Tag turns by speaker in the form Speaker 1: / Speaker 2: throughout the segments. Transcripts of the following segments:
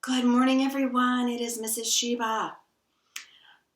Speaker 1: Good morning, everyone. It is Mrs. Sheba.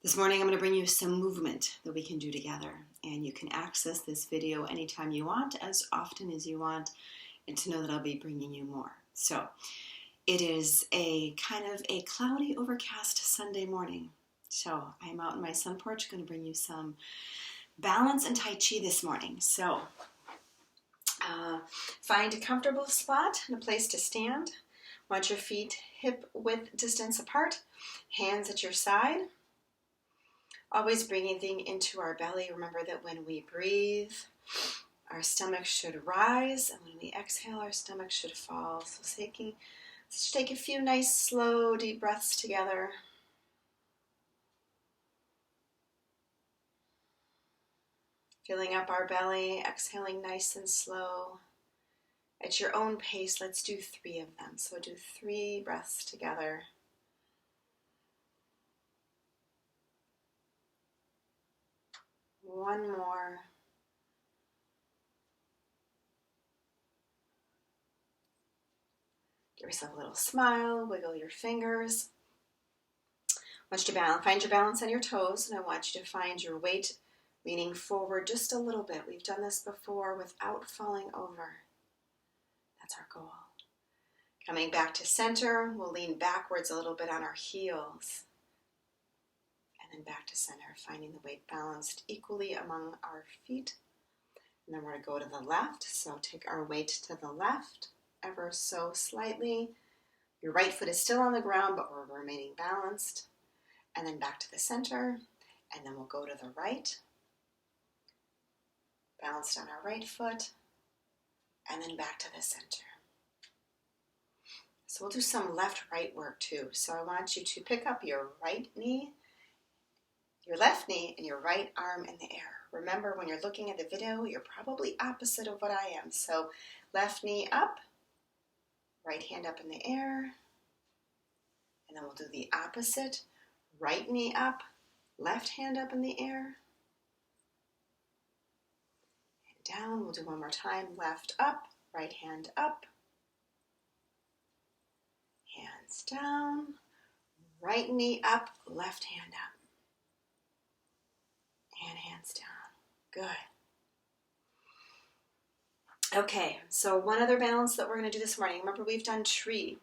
Speaker 1: This morning, I'm going to bring you some movement that we can do together. And you can access this video anytime you want, as often as you want, and to know that I'll be bringing you more. So it is a kind of a cloudy, overcast Sunday morning. So I'm out in my sun porch, going to bring you some balance and Tai Chi this morning. So find a comfortable spot and a place to stand. Want your feet hip width distance apart, hands at your side. Always breathing into our belly. Remember that when we breathe, our stomach should rise, and when we exhale, our stomach should fall. So let's take a few nice, slow, deep breaths together. Filling up our belly, exhaling nice and slow. At your own pace, let's do 3 of them. So do 3 breaths together. One more. Give yourself a little smile, wiggle your fingers. I want you to find your balance on your toes, and I want you to find your weight leaning forward just a little bit. We've done this before without falling over. That's our goal. Coming back to center, we'll lean backwards a little bit on our heels. And then back to center, finding the weight balanced equally among our feet. And then we're going to go to the left, so take our weight to the left, ever so slightly. Your right foot is still on the ground, but we're remaining balanced. And then back to the center, and then we'll go to the right. Balanced on our right foot, and then back to the center. So we'll do some left-right work too. So I want you to pick up your right knee, your left knee, and your right arm in the air. Remember, when you're looking at the video, you're probably opposite of what I am. So left knee up, right hand up in the air, and then we'll do the opposite. Right knee up, left hand up in the air, and down. We'll do one more time. Left up, right hand up, hands down, right knee up, left hand up, and hands down. Good. Okay, so one other balance that we're going to do this morning. Remember, we've done tree.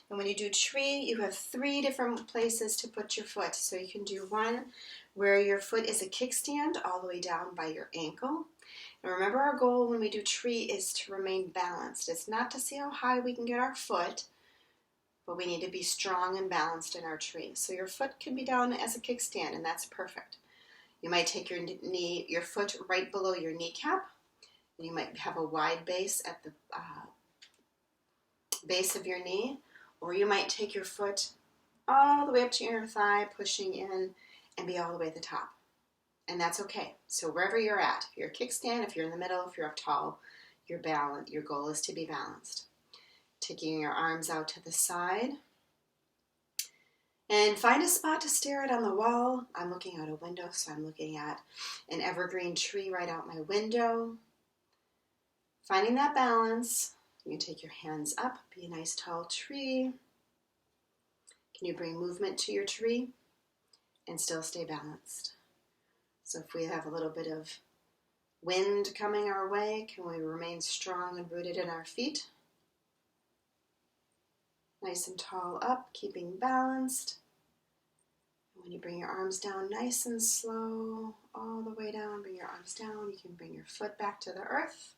Speaker 1: And when you do tree, you have 3 different places to put your foot. So you can do one where your foot is a kickstand all the way down by your ankle. And remember, our goal when we do tree is to remain balanced. It's not to see how high we can get our foot, but we need to be strong and balanced in our tree. So your foot can be down as a kickstand, and that's perfect. You might take your foot right below your kneecap. You might have a wide base at the base of your knee, or you might take your foot all the way up to your thigh, pushing in, and be all the way at the top. And that's okay. So wherever you're at, if you're a kickstand, if you're in the middle, if you're up tall, you're balanced. Your goal is to be balanced. Taking your arms out to the side. And find a spot to stare at on the wall. I'm looking out a window, so I'm looking at an evergreen tree right out my window. Finding that balance. You can take your hands up, be a nice tall tree. Can you bring movement to your tree and still stay balanced? So if we have a little bit of wind coming our way, can we remain strong and rooted in our feet? Nice and tall up, keeping balanced. And when you bring your arms down nice and slow, all the way down, bring your arms down. You can bring your foot back to the earth.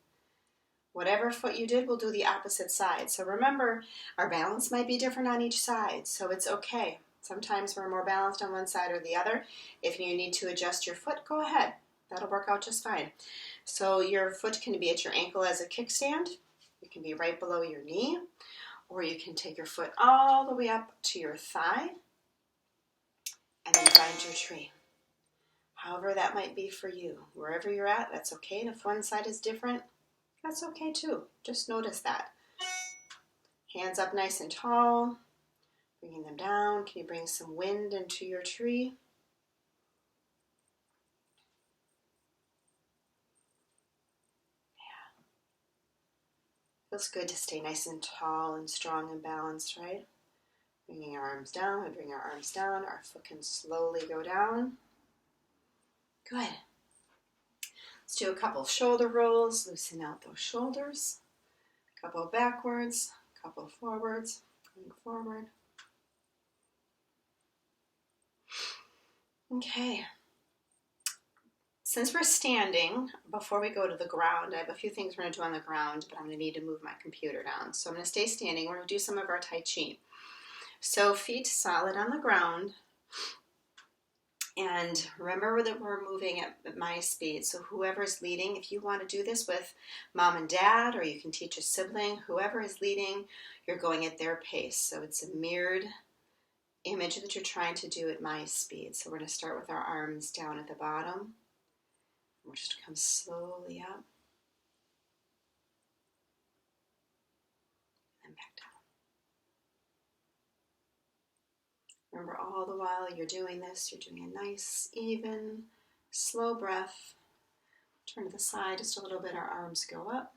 Speaker 1: Whatever foot you did, we'll do the opposite side. So remember, our balance might be different on each side, so it's okay. Sometimes we're more balanced on one side or the other. If you need to adjust your foot, go ahead. That'll work out just fine. So your foot can be at your ankle as a kickstand. It can be right below your knee, or you can take your foot all the way up to your thigh and then find your tree. However that might be for you. Wherever you're at, that's okay. And if one side is different, that's okay too. Just notice that. Hands up nice and tall. Bringing them down. Can you bring some wind into your tree? Yeah. Feels good to stay nice and tall and strong and balanced, right? Bringing our arms down. We bring our arms down. Our foot can slowly go down. Good. Let's do a couple shoulder rolls. Loosen out those shoulders. A couple backwards. A couple forwards. Going forward. Okay. Since we're standing, before we go to the ground, I have a few things we're going to do on the ground, but I'm going to need to move my computer down. So I'm going to stay standing. We're going to do some of our Tai Chi. So feet solid on the ground. And remember that we're moving at my speed. So whoever's leading, if you want to do this with mom and dad, or you can teach a sibling, whoever is leading, you're going at their pace. So it's a mirrored image that you're trying to do at my speed. So we're going to start with our arms down at the bottom. We're just going to come slowly up and back down. Remember, all the while you're doing this, you're doing a nice, even, slow breath. Turn to the side just a little bit, our arms go up.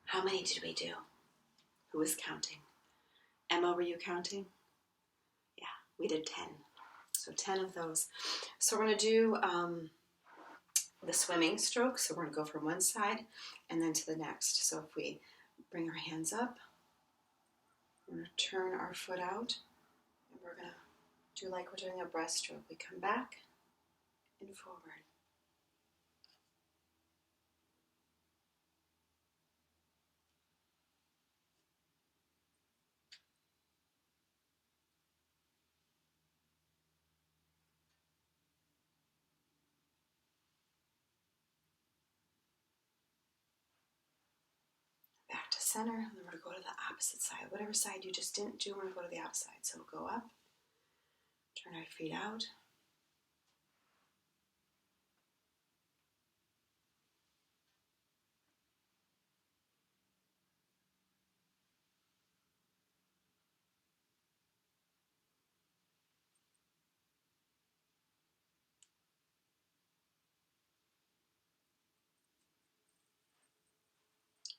Speaker 1: How many did we do? Who was counting? Emma, were you counting? Yeah, we did 10. So 10 of those. So we're going to do the swimming stroke. So we're going to go from one side and then to the next. So if we bring our hands up, we're going to turn our foot out, and we're going to do like we're doing a breaststroke. We come back and forward. Back to center, and then we're going to go to the opposite side. Whatever side you just didn't do, we're going to go to the opposite side. So we'll go up, turn our feet out,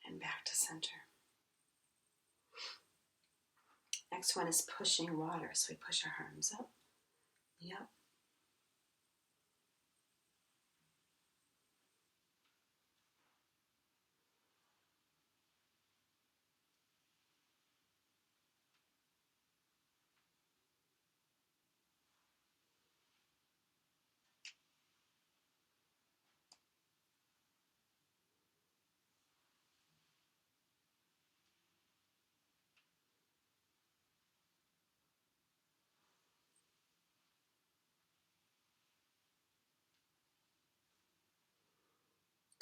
Speaker 1: and back to center. Next one is pushing water. So we push our arms up, yep.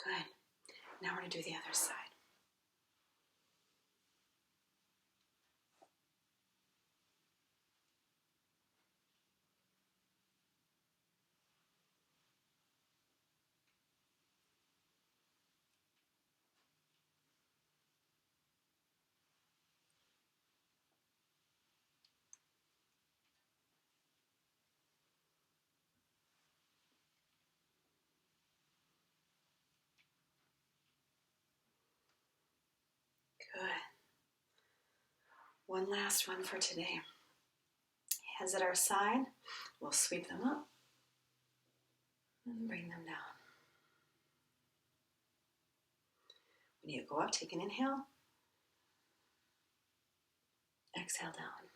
Speaker 1: Good. Now we're going to do the other side. Good. One last one for today. Hands at our side. We'll sweep them up and bring them down. When you go up, take an inhale. Exhale down.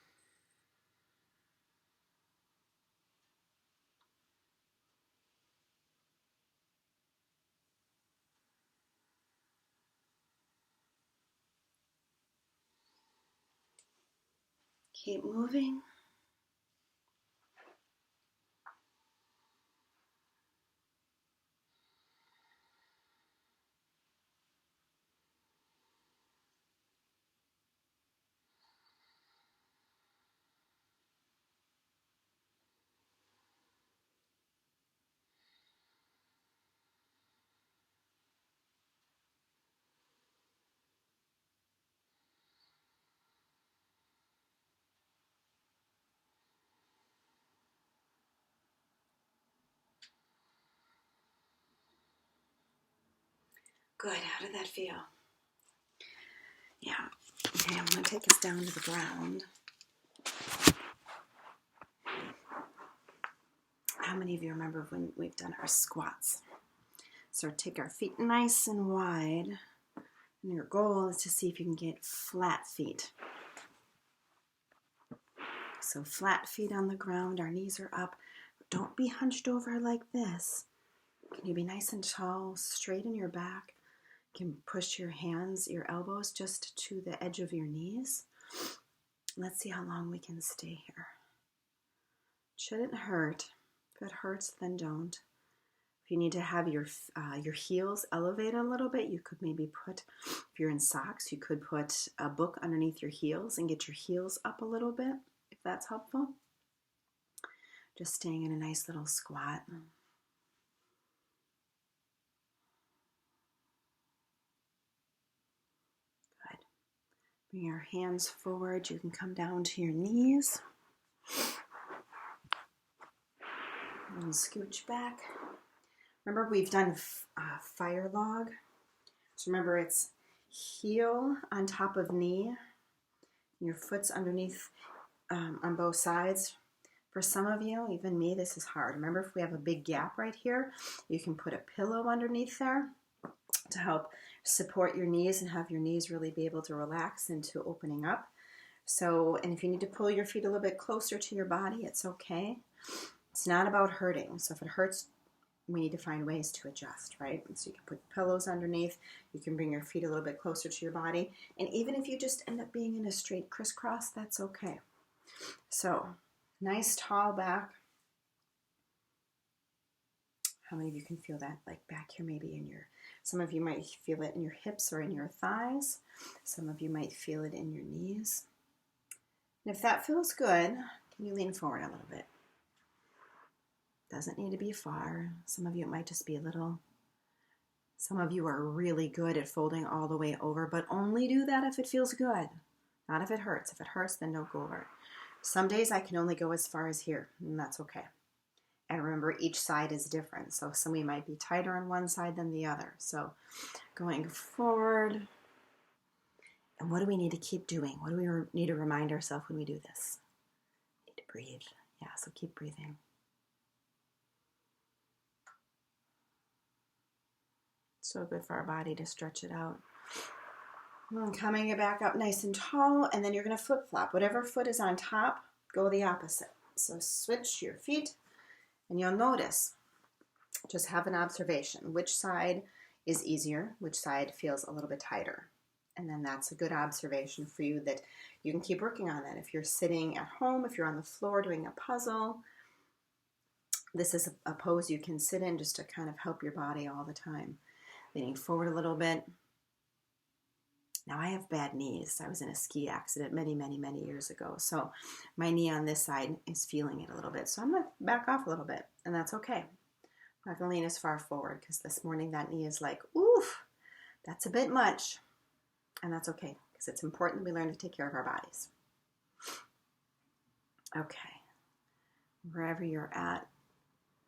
Speaker 1: Keep moving. Good. How did that feel? Yeah. Okay, I'm going to take us down to the ground. How many of you remember when we've done our squats? So take our feet nice and wide. And your goal is to see if you can get flat feet. So flat feet on the ground, our knees are up. Don't be hunched over like this. Can you be nice and tall, straight in your back? You can push your hands, your elbows just to the edge of your knees. Let's see how long we can stay here. Shouldn't hurt. If it hurts, then don't. If you need to have your heels elevated a little bit, you could maybe put, if you're in socks, you could put a book underneath your heels and get your heels up a little bit, if that's helpful. Just staying in a nice little squat. Good. Bring your hands forward. You can come down to your knees. And scooch back. Remember, we've done fire log. So remember, it's heel on top of knee. Your foot's underneath on both sides. For some of you, even me, this is hard. Remember, if we have a big gap right here, you can put a pillow underneath there to help support your knees and have your knees really be able to relax into opening up. So, and if you need to pull your feet a little bit closer to your body, it's okay. It's not about hurting. So if it hurts, we need to find ways to adjust, right? So you can put pillows underneath. You can bring your feet a little bit closer to your body. And even if you just end up being in a straight crisscross, that's okay. So nice tall back. How many of you can feel that? Like back here, maybe in your, some of you might feel it in your hips or in your thighs. Some of you might feel it in your knees. And if that feels good, can you lean forward a little bit? Doesn't need to be far. Some of you, it might just be a little. Some of you are really good at folding all the way over, but only do that if it feels good, not if it hurts. If it hurts, then don't go over it. Some days I can only go as far as here, and that's okay. And remember, each side is different. So some of you might be tighter on one side than the other. So going forward. And what do we need to keep doing? What do we need to remind ourselves when we do this? We need to breathe. Yeah, so keep breathing. So good for our body to stretch it out. And coming it back up nice and tall, and then you're going to flip-flop. Whatever foot is on top, go the opposite. So switch your feet, and you'll notice, just have an observation. Which side is easier? Which side feels a little bit tighter? And then that's a good observation for you that you can keep working on that. If you're sitting at home, if you're on the floor doing a puzzle, this is a pose you can sit in just to kind of help your body all the time. Leaning forward a little bit. Now I have bad knees. I was in a ski accident many, many, many years ago. So my knee on this side is feeling it a little bit. So I'm going to back off a little bit, and that's okay. I'm not going to lean as far forward because this morning that knee is like, oof, that's a bit much. And that's okay because it's important that we learn to take care of our bodies. Okay. Wherever you're at,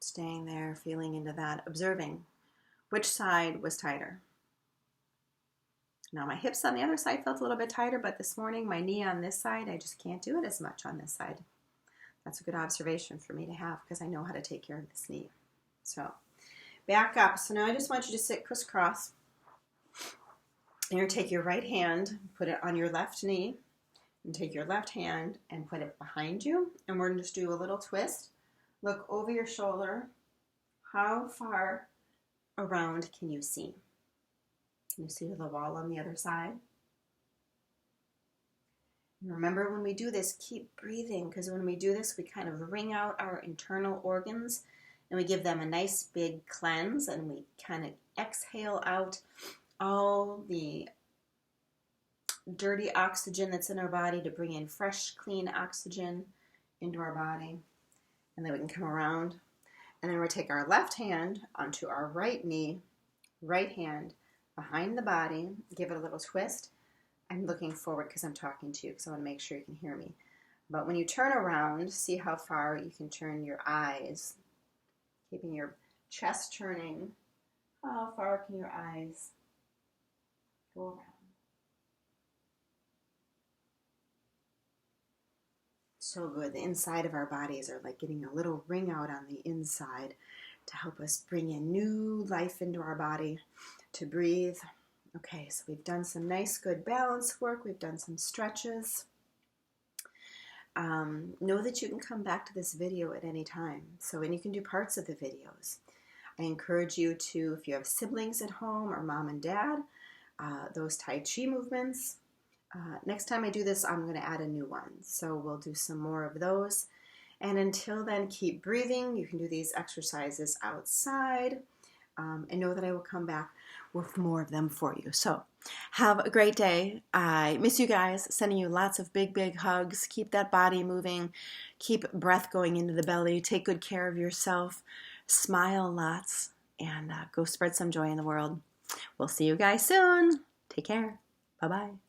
Speaker 1: staying there, feeling into that, observing which side was tighter. Now my hips on the other side felt a little bit tighter, but this morning my knee on this side, I just can't do it as much on this side. That's a good observation for me to have because I know how to take care of this knee. So back up. So now I just want you to sit crisscross. And you're going to take your right hand, put it on your left knee, and take your left hand and put it behind you. And we're going to just do a little twist. Look over your shoulder. How far around can you see? Can you see the wall on the other side?
Speaker 2: Remember, when we do this, keep breathing, because when we do this, we kind of wring out our internal organs and we give them a nice big cleanse, and we kind of exhale out all the dirty oxygen that's in our body to bring in fresh, clean oxygen into our body. And then we can come around, and then we'll take our left hand onto our right knee, right hand behind the body, give it a little twist. I'm looking forward because I'm talking to you, because I want to make sure you can hear me. But when you turn around, see how far you can turn your eyes, keeping your chest turning. How far can your eyes go around? So good. The inside of our bodies are like getting a little ring out on the inside to help us bring in new life into our body, to breathe. Okay, so we've done some nice, good balance work. We've done some stretches. Know that you can come back to this video at any time. And you can do parts of the videos. I encourage you to, if you have siblings at home or mom and dad, those Tai Chi movements. Next time I do this, I'm going to add a new one. So we'll do some more of those. And until then, keep breathing. You can do these exercises outside. And know that I will come back with more of them for you. So have a great day. I miss you guys. Sending you lots of big, big hugs. Keep that body moving. Keep breath going into the belly. Take good care of yourself. Smile lots. And go spread some joy in the world. We'll see you guys soon. Take care. Bye-bye.